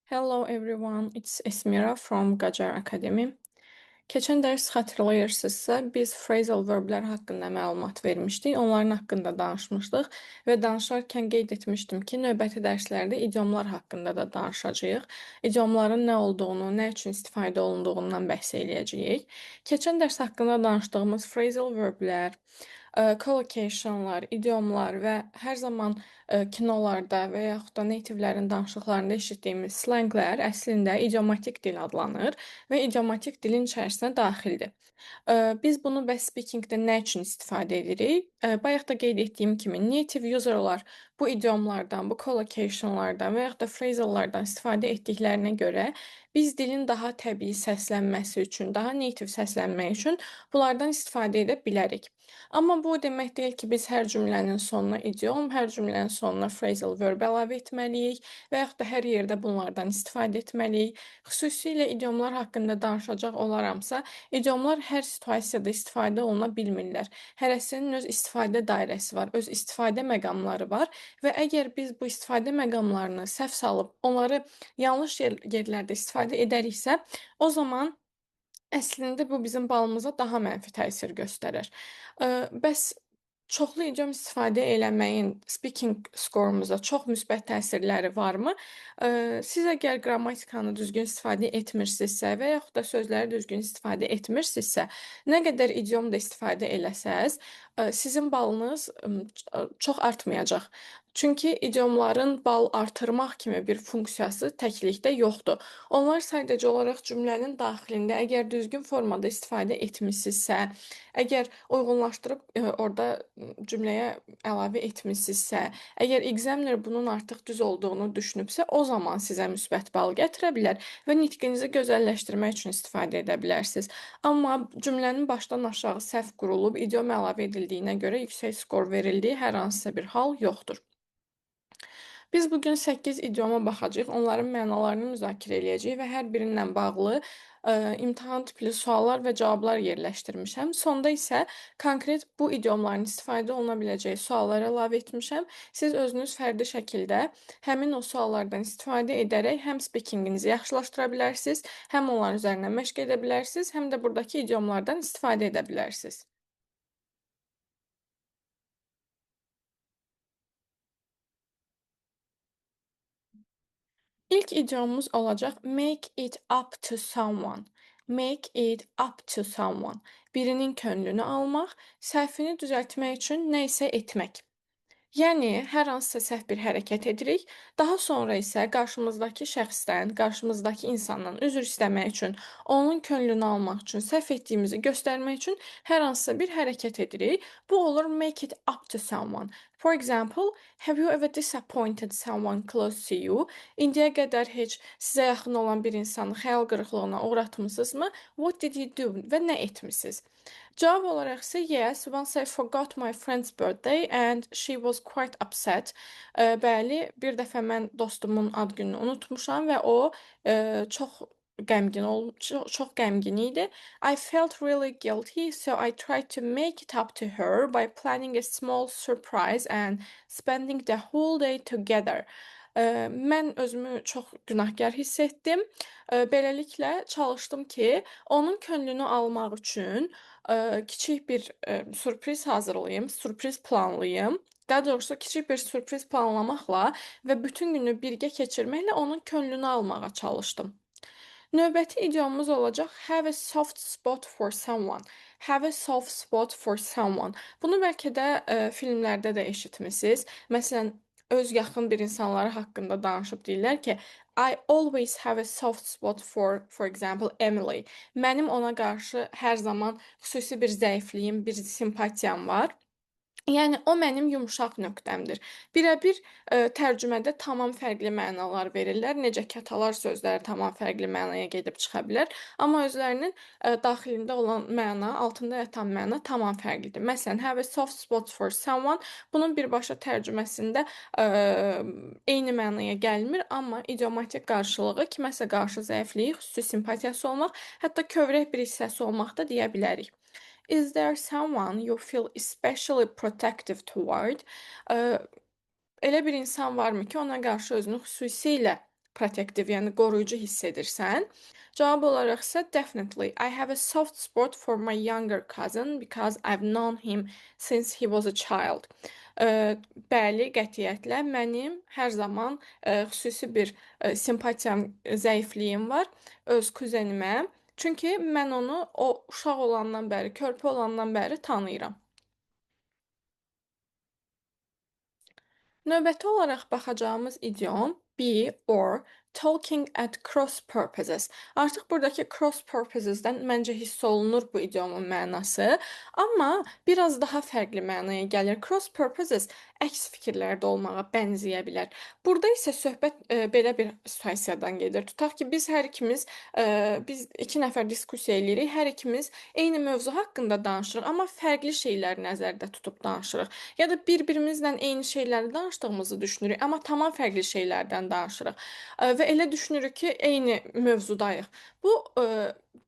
Hello everyone, it's Esmira from Qajar Academy. Keçən dərs xatırlayırsınızsa, biz phrasal verblər haqqında məlumat vermişdik, onların haqqında danışmışdıq və danışarkən qeyd etmişdim ki, növbəti dərslərdə idiomlar haqqında da danışacağıq. İdiomların nə olduğunu, nə üçün istifadə olunduğundan bəhs eləyəcəyik. Keçən dərs haqqında danışdığımız phrasal verblər, collocationlar, idiomlar və hər zaman kinolarda və yaxud da nativlərin danışıqlarında eşitdiyimiz slanglər əslində idiomatik dil adlanır və idiomatik dilin içərisinə daxildir. Biz bunu bəs speakingdə nə üçün istifadə edirik? Bayaq da qeyd etdiyim kimi native userlar bu idiomlardan, bu collocationlardan və yaxud da phrasallardan istifadə etdiklərinə görə biz dilin daha təbii səslənməsi üçün, daha native səslənmək üçün bunlardan istifadə edə bilərik. Amma bu o demək deyil ki, biz hər cümlənin sonuna idiom, hər cümlənin sonuna phrasal verb əlavə etməliyik və yaxud da hər yerdə bunlardan istifadə etməliyik. Xüsusilə idiomlar haqqında danışacaq olaramsa, idiomlar hər situasiyada istifadə oluna bilmirlər. Hərəsinin öz istifadə dairəsi var, öz istifadə məqamları var və əgər biz bu istifadə məqamlarını səhv salıb onları yanlış yerlərdə istifadə edəriksə, o zaman əslində bu bizim balımıza daha mənfi təsir göstərir. Bəs çoxlu idiom istifadə eləməyin speaking skorumuza çox müsbət təsirləri varmı? Siz əgər qrammatikanı düzgün istifadə etmirsinizsə və yaxud da sözləri düzgün istifadə etmirsinizsə, nə qədər idiom da istifadə eləsəz, sizin balınız çox artmayacaq. Çünki idiomların bal artırmaq kimi bir funksiyası təklikdə yoxdur. Onlar sadəcə olaraq cümlənin daxilində əgər düzgün formada istifadə etmisinizsə, əgər uyğunlaşdırıb orada cümləyə əlavə etmisinizsə, əgər examiner bunun artıq düz olduğunu düşünübsə, o zaman sizə müsbət bal gətirə bilər və nitqinizi gözəlləşdirmək üçün istifadə edə bilərsiniz. Amma cümlənin başdan aşağı səhv qurulub, idiom əlavə edildiyinə görə yüksək skor verildiyi hər hansısa bir hal yoxdur. Biz bugün 8 idioma baxacağıq, onların mənalarını müzakirə eləyəcəyik və hər biri ilə bağlı imtahan tipli suallar və cavablar yerləşdirmişəm. Sonda isə konkret bu idiomların istifadə oluna biləcəyi sualları əlavə etmişəm. Siz özünüz fərdi şəkildə həmin o suallardan istifadə edərək həm speakinginizi yaxşılaşdıra bilərsiniz, həm onların üzərində məşq edə bilərsiniz, həm də buradakı idiomlardan istifadə edə bilərsiniz. İlk idiomumuz olacaq make it up to someone. Make it up to someone. Birinin könlünü almaq, səhvini düzəltmək üçün nə isə etmək. Yəni, hər hansısa səhv bir hərəkət edirik, daha sonra isə qarşımızdakı şəxsdən, qarşımızdakı insandan üzr istəmək üçün, onun könlünü almaq üçün, səhv etdiyimizi göstərmək üçün hər hansısa bir hərəkət edirik. Bu olur make it up to someone. For example, have you ever disappointed someone close to you? İndiyə qədər heç sizə yaxın olan bir insanı xəyal qırıqlığına uğratmısınızmı? What did you do? Və nə etmisiniz? Cavab olaraq isə yes, once I forgot my friend's birthday and she was quite upset. Bəli, bir dəfə mən dostumun ad gününü unutmuşam və o çox çox qəmgin idi. I felt really guilty, so I tried to make it up to her by planning a small surprise and spending the whole day together. Mən özümü çox günahkar hiss etdim. Beləliklə çalışdım ki, onun könlünü almaq üçün kiçik bir sürpriz hazırlayım, sürpriz planlayım. Daha doğrusu kiçik bir sürpriz planlamaqla və bütün günü birgə keçirməklə onun könlünü almağa çalışdım. Növbəti idiomumuz olacaq have a soft spot for someone. Have a soft spot for someone. Bunu bəlkə də filmlərdə də eşitmisiniz. Məsələn, öz yaxın bir insanları haqqında danışıb deyirlər ki, I always have a soft spot for example, Emily. Mənim ona qarşı hər zaman xüsusi bir zəifliyim, bir simpatiyam var. Yəni o mənim yumşaq nöqtəmdir. Birəbir tərcümədə tamam fərqli mənalar verirlər. Necə ki, atalar sözləri tamam fərqli mənaya gedib çıxa bilər, amma özlərinin daxilində olan məna, altında yatan məna tamam fərqlidir. Məsələn, have a soft spot for someone bunun birbaşa tərcüməsində eyni mənaya gəlmir, amma idiomatik qarşılığı kiməsə qarşı zəifliyi, xüsusi simpatiyası olmaq, hətta kövrək bir hissəsi olmaq da deyə bilərik. Is there someone you feel especially protective toward? Eee, Elə bir insan varmı ki, ona qarşı özünü xüsusilə protective, yəni qoruyucu hiss edirsən? Cavab olaraq isə definitely. I have a soft spot for my younger cousin because I've known him since he was a child. Bəli, qətiyyətlə mənim hər zaman xüsusi bir simpatiyam, zəifliyim var öz kuzenimə. Çünki mən onu o uşaq olandan bəri, körpə olandan bəri tanıyıram. Növbəti olaraq baxacağımız idiom be or talking at cross purposes. Artıq buradakı cross purposes'dən məncə hiss olunur bu idiomun mənası, amma biraz daha fərqli mənaya gəlir. Cross purposes əks fikirlərdə olmağa bənzəyə bilər. Burada isə söhbət belə bir situasiyadan gedir. Tutaq ki, biz iki nəfər diskussiya eləyirik, hər ikimiz eyni mövzu haqqında danışırıq, amma fərqli şeyləri nəzərdə tutub danışırıq. Ya da bir-birimizlə eyni şeyləri danışdığımızı düşünürük, amma tamam fərqli şeylərdən danışırıq. Və elə düşünürük ki, eyni mövzudayıq. Bu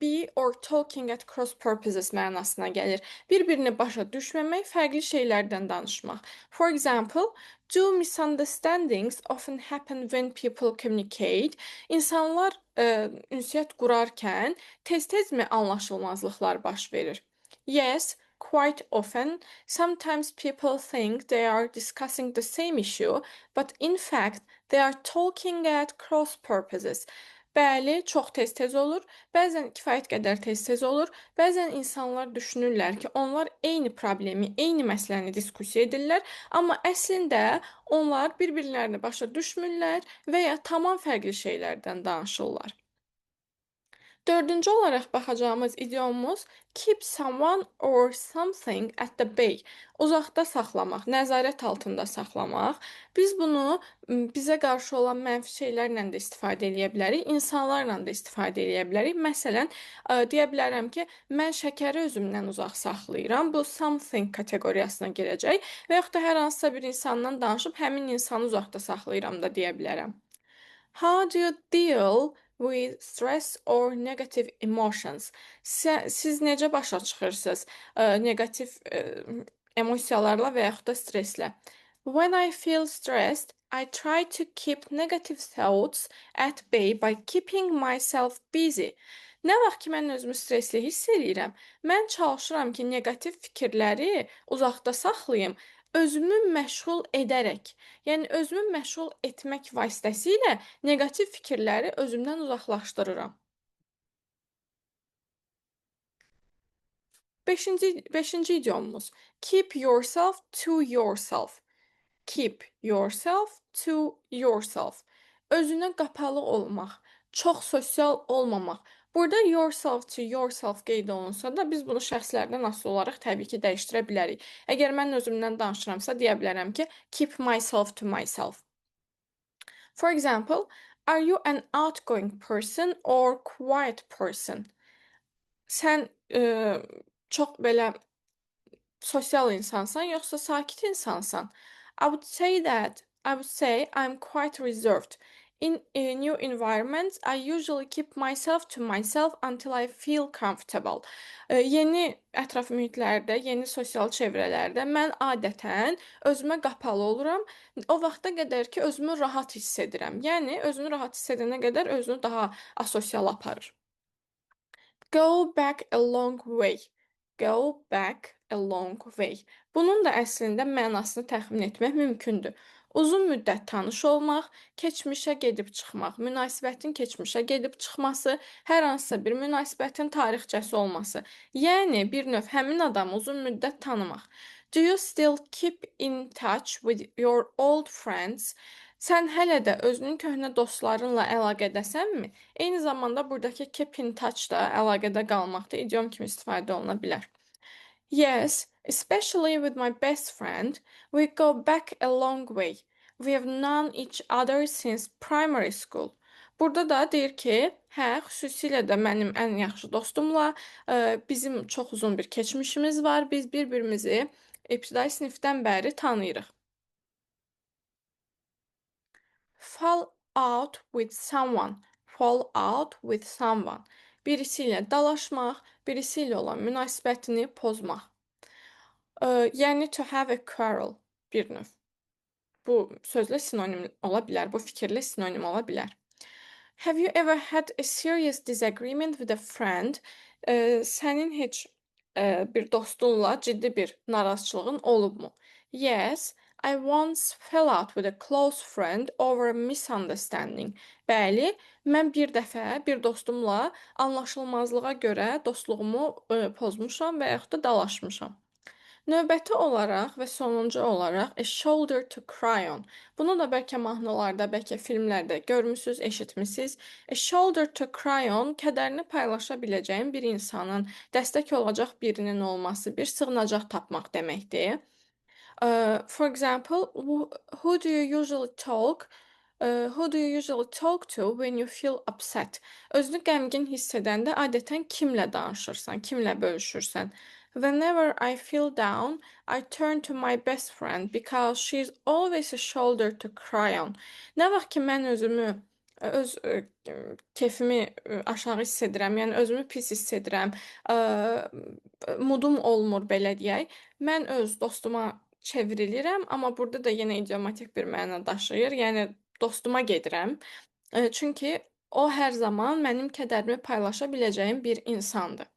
be or talking at cross purposes mənasına gəlir. Bir-birini başa düşməmək, fərqli şeylərdən danışmaq. For example, do misunderstandings often happen when people communicate? İnsanlar ünsiyyət qurarkən tez-tezmi anlaşılmazlıqlar baş verir? Yes, quite often. Sometimes people think they are discussing the same issue, but in fact, they are talking at cross purposes. Bəli, çox tez-tez olur. Bəzən kifayət qədər tez-tez olur. Bəzən insanlar düşünürlər ki, onlar eyni problemi, eyni məsələni diskussiya edirlər, amma əslində onlar bir-birlərini başa düşmürlər və ya tamam fərqli şeylərdən danışırlar. Dördüncü olaraq baxacağımız idiomumuz keep someone or something at the bay. Uzaqda saxlamaq, nəzarət altında saxlamaq. Biz bunu bizə qarşı olan mənfi şeylərlə də istifadə edə bilərik, insanlarla da istifadə edə bilərik. Məsələn, deyə bilərəm ki, mən şəkəri özümdən uzaq saxlayıram. Bu something kateqoriyasına girəcək və yaxud da hər hansısa bir insandan danışıb həmin insanı uzaqda saxlayıram da deyə bilərəm. How do you deal with stress or negative emotions? Siz necə başa çıxırsınız neqativ emosiyalarla və yaxud da stresslə? When I feel stressed, I try to keep negative thoughts at bay by keeping myself busy. Nə vaxt ki mən özümü stresli hiss eləyirəm, mən çalışıram ki, neqativ fikirləri uzaqda saxlayım, özümü məşğul edərək. Yəni özümü məşğul etmək vasitəsilə neqativ fikirləri özümdən uzaqlaşdırıram. Beşinci idiomumuz keep yourself to yourself. Keep yourself to yourself. Özünə qapalı olmaq, çox sosial olmamaq. Burada yourself to yourself qeyd olunsa da biz bunu şəxslərdən asılı olaraq təbii ki, dəyişdirə bilərik. Əgər mən özümdən danışıramsa deyə bilərəm ki, keep myself to myself. For example, are you an outgoing person or quiet person? Sən çox belə sosial insansan, yoxsa sakit insansan? I would say I'm quite reserved. In new environments, I usually keep myself to myself until I feel comfortable. Yeni ətraf mühitlərdə, yeni sosial çevrələrdə mən adətən özümə qapalı oluram. O vaxta qədər ki, özümü rahat hiss edirəm. Yəni özünü rahat hiss edənə qədər özünü daha asosial aparır. Go back a long way. Go back a long way. Bunun da əslində mənasını təxmin etmək mümkündür. Uzun müddət tanış olmaq, keçmişə gedib çıxmaq, münasibətin keçmişə gedib çıxması, hər hansısa bir münasibətin tarixçəsi olması. Yəni bir növ həmin adamı uzun müddət tanımaq. Do you still keep in touch with your old friends? Sən hələ də özünün köhnə dostlarınla əlaqədəsənmi? Eyni zamanda buradakı keep in touch da əlaqədə qalmaqda idiom kimi istifadə oluna bilər. Yes, especially with my best friend, we go back a long way. We have known each other since primary school. Burada da deyir ki, hə, xüsusilə də mənim ən yaxşı dostumla bizim çox uzun bir keçmişimiz var. Biz bir-birimizi ibtidai sinifdən bəri tanıyırıq. Fall out with someone. Fall out with someone. Birisiyle dalaşmaq, birisiyle olan münasibətini pozmaq. Yəni to have a quarrel bir növ. Bu sözlə sinonim ola bilər, bu fikirlə sinonim ola bilər. Have you ever had a serious disagreement with a friend? Sənin heç bir dostunla ciddi bir narazıçılığın olubmu? Yes, I once fell out with a close friend over a misunderstanding. Bəli, mən bir dəfə bir dostumla anlaşılmazlığa görə dostluğumu pozmuşam və yaxud da dalaşmışam. Növbəti olaraq və sonuncu olaraq a shoulder to cry on. Bunu da bəlkə mahnılarda, bəlkə filmlərdə görmüsüz, eşitmisiniz. A shoulder to cry on kədərini paylaşa biləcəyin bir insanın, dəstək olacaq birinin olması, bir sığınacaq tapmaq deməkdir. For example, who do you usually talk? Who do you usually talk to when you feel upset? Özünü qəmgin hiss edəndə adətən kimlə danışırsan, kimlə bölüşürsən? Whenever I feel down, I turn to my best friend because she's always a shoulder to cry on. Nə vaxt ki mən özümü öz kefimi aşağı hiss edirəm, yəni özümü pis hiss edirəm, mudum olmur belə deyək, mən öz dostuma çevrilirəm, amma burada da yenə idiomatik bir məna daşıyır. Yəni dostuma gedirəm. Çünki o hər zaman mənim kədərimi paylaşa biləcəyim bir insandır.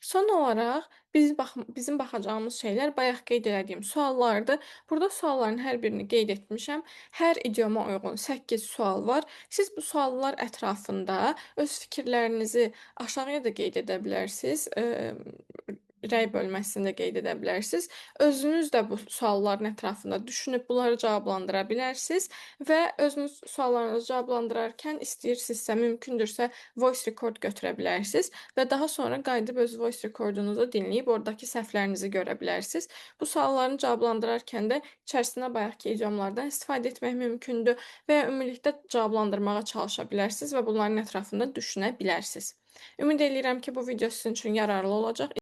Son olaraq bizim baxacağımız şeylər bayaq qeyd elədiyim suallardır. Burada sualların hər birini qeyd etmişəm. Hər idioma uyğun 8 sual var. Siz bu suallar ətrafında öz fikirlərinizi aşağıya da qeyd edə bilərsiniz. Rəy bölməsində qeyd edə bilərsiniz. Özünüz də bu sualların ətrafında düşünüb bunları cavablandıra bilərsiniz və özünüz suallarınızı cavablandırarkən istəyirsinizsə, mümkündürsə voice record götürə bilərsiniz və daha sonra qayıdıb öz voice recordunuzu dinləyib oradakı səhvlərinizi görə bilərsiniz. Bu sualların cavablandırarkən də içərisinə bayaqkı idiomlardan istifadə etmək mümkündür və ya ümumilikdə cavablandırmağa çalışa bilərsiniz və bunların ətrafında düşünə bilərsiniz. Ümid eləyirəm ki, bu video sizin üçün yararlı olacaq.